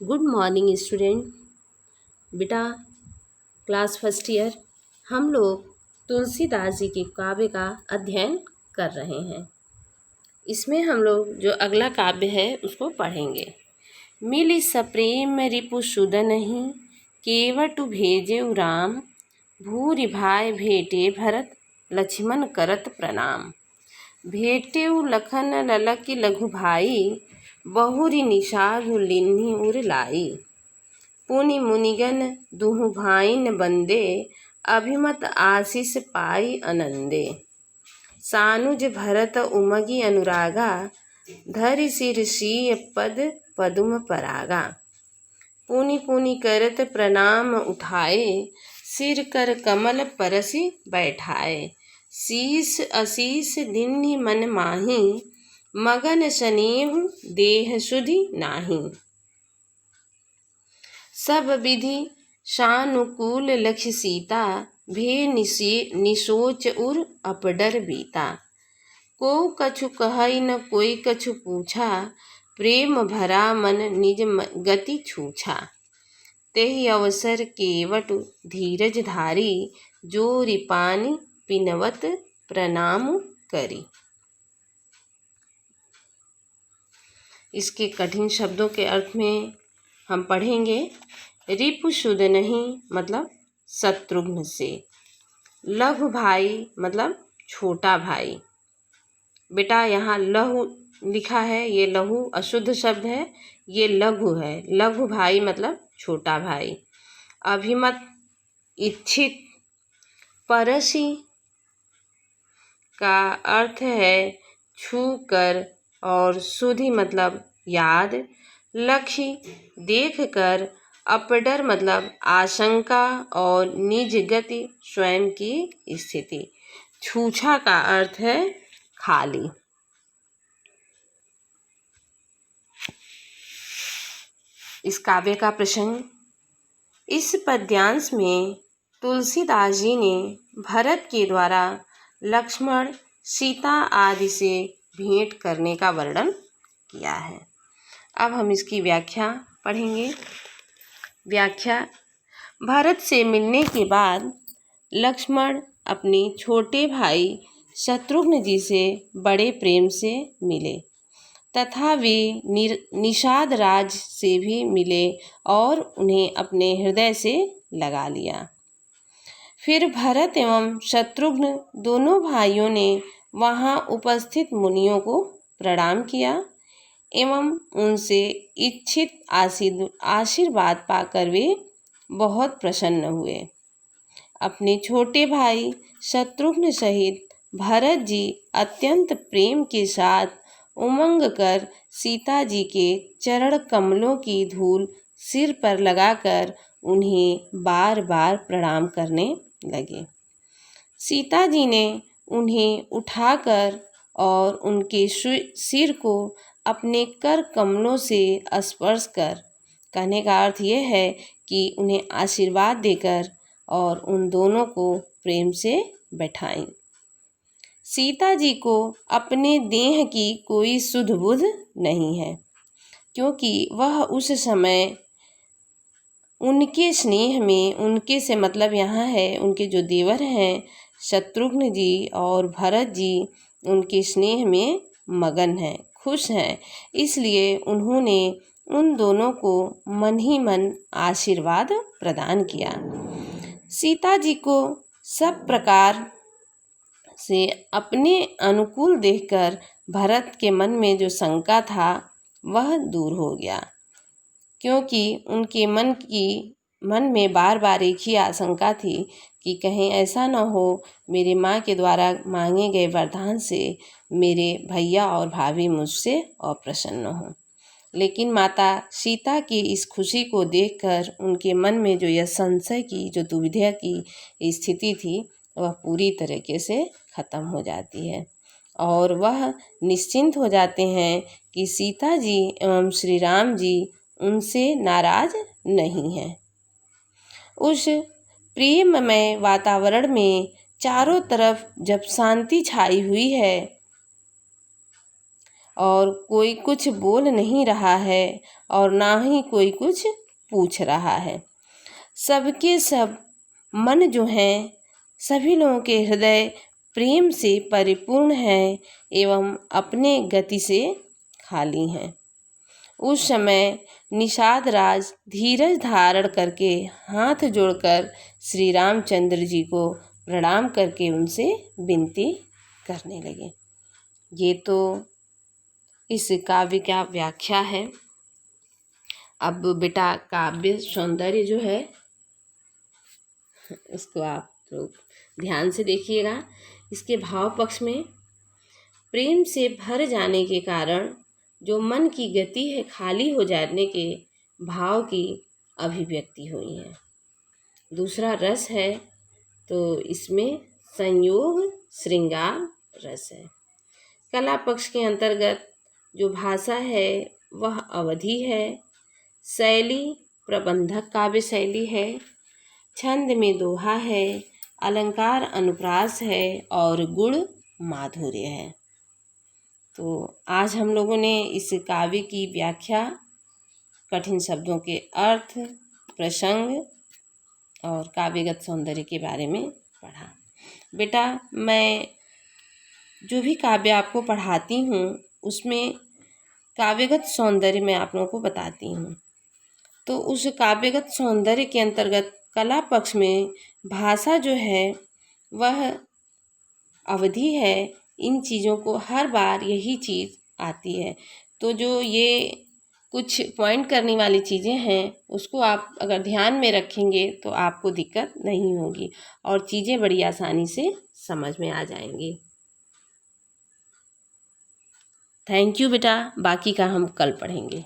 Good morning student. बेटा, class first year हम लोग तुलसीदास जी के काव्य का अध्ययन कर रहे हैं। इसमें हम लोग जो अगला काव्य है उसको पढ़ेंगे। मिली सप्रेम रिपु सुद नहीं, केवटु भेजे राम। भूरि भाई भेटे भरत, लक्ष्मण करत प्रणाम। भेटेउ लखन ललकी लघु भाई, बहुरि निषादु लिन्हि उर लाई। पुनि मुनिगण दुहु भाइन बंदे, अभिमत आशीष पाई आनंदे। सानुज भरत उमगी अनुरागा, धरि सिर सीय पद पदुम परागा। पुनि पुनि करत प्रणाम उठाए, सिर कर कमल परसि बैठाए। शीस आशीष दिन्हि मन माहि, मगन स्नेहु देह सुधि नाही। सब विधि सानुकूल लक्ष्य सीता, भे निसोच उर अपडर बीता। को कछु कहै न कोई कछु पूछा, प्रेम भरा मन निज गति छूछा। तेहि अवसर केवट धीरज धारी, जोरि पानि पिनवत प्रणाम करी। इसके कठिन शब्दों के अर्थ में हम पढ़ेंगे। रिपु सुद नहीं मतलब शत्रुघ्न से। लघु भाई मतलब छोटा भाई। बेटा, यहाँ लहु लिखा है, ये लहु अशुद्ध शब्द है, ये लघु है। लघु भाई मतलब छोटा भाई। अभिमत इच्छित। परसि का अर्थ है छू कर, और सुधि मतलब याद। लक्ष्य देख कर, अपडर मतलब आशंका, और निज गति स्वयं की स्थिति। छूछा का अर्थ है खाली। इस काव्य का प्रसंग। इस पद्यांश में तुलसीदास जी ने भरत के द्वारा लक्ष्मण, सीता आदि से भेंट करने का वर्णन किया है। अब हम इसकी व्याख्या पढ़ेंगे। व्याख्या। भरत से मिलने के बाद लक्ष्मण अपने छोटे भाई शत्रुघ्न जी से बड़े प्रेम से मिले तथा वे निषाद राज से भी मिले और उन्हें अपने हृदय से लगा लिया। फिर भरत एवं शत्रुघ्न दोनों भाइयों ने वहाँ उपस्थित मुनियों को प्रणाम किया एवं उनसे इच्छित आशीर्वाद पाकर वे बहुत प्रसन्न हुए। अपने छोटे भाई शत्रुघ्न सहित भरत जी अत्यंत प्रेम के साथ उमंग कर सीता जी के चरण कमलों की धूल सिर पर लगाकर उन्हें बार बार प्रणाम करने लगे। सीता जी ने उन्हें उठाकर और उनके सिर को अपने कर कमलों से स्पर्श कर, कहने का अर्थ यह है कि उन्हें आशीर्वाद देकर और उन दोनों को प्रेम से बैठाई। सीता जी को अपने देह की कोई सुध बुध नहीं है, क्योंकि वह उस समय उनके स्नेह में, उनके से मतलब यहाँ है उनके जो देवर हैं शत्रुघ्न जी और भरत जी, उनके स्नेह में मगन हैं, खुश हैं। इसलिए उन्होंने उन दोनों को मन ही मन आशीर्वाद प्रदान किया। सीता जी को सब प्रकार से अपने अनुकूल देखकर भरत के मन में जो शंका था वह दूर हो गया, क्योंकि उनके मन में बार बार एक ही आशंका थी कि कहीं ऐसा न हो मेरे माँ के द्वारा मांगे गए वरदान से मेरे भैया और भाभी मुझसे अप्रसन्न हों। लेकिन माता सीता की इस खुशी को देखकर उनके मन में जो यह संशय की, जो दुविधा की स्थिति थी, वह पूरी तरीके से खत्म हो जाती है और वह निश्चिंत हो जाते हैं कि सीता जी एवं श्री राम जी उनसे नाराज नहीं हैं। उस प्रेममय वातावरण में चारों तरफ जब शांति छाई हुई है और कोई कुछ बोल नहीं रहा है और ना ही कोई कुछ पूछ रहा है। सबके सब मन जो हैं, सभी लोगों के हृदय प्रेम से परिपूर्ण हैं एवं अपने गति से खाली हैं। उस समय निषाद राज धीरज धारण करके हाथ जोड़कर श्री रामचंद्र जी को प्रणाम करके उनसे विनती करने लगे। ये तो इस काव्य का व्याख्या है। अब बेटा काव्य सौंदर्य जो है उसको आप लोग ध्यान से देखिएगा। इसके भाव पक्ष में प्रेम से भर जाने के कारण जो मन की गति है, खाली हो जाने के भाव की अभिव्यक्ति हुई है। दूसरा रस है तो इसमें संयोग श्रृंगार रस है। कला पक्ष के अंतर्गत जो भाषा है वह अवधि है, शैली प्रबंधक काव्य शैली है, छंद में दोहा है, अलंकार अनुप्रास है और गुण माधुर्य है। तो आज हम लोगों ने इस काव्य की व्याख्या, कठिन शब्दों के अर्थ, प्रसंग और काव्यगत सौंदर्य के बारे में पढ़ा। बेटा मैं जो भी काव्य आपको पढ़ाती हूँ उसमें काव्यगत सौंदर्य मैं आप लोगों को बताती हूँ। तो उस काव्यगत सौंदर्य के अंतर्गत कला पक्ष में भाषा जो है वह अवधि है। इन चीज़ों को हर बार यही चीज़ आती है। तो जो ये कुछ पॉइंट करने वाली चीज़ें हैं उसको आप अगर ध्यान में रखेंगे तो आपको दिक्कत नहीं होगी और चीज़ें बड़ी आसानी से समझ में आ जाएंगी। थैंक यू बेटा, बाकी का हम कल पढ़ेंगे।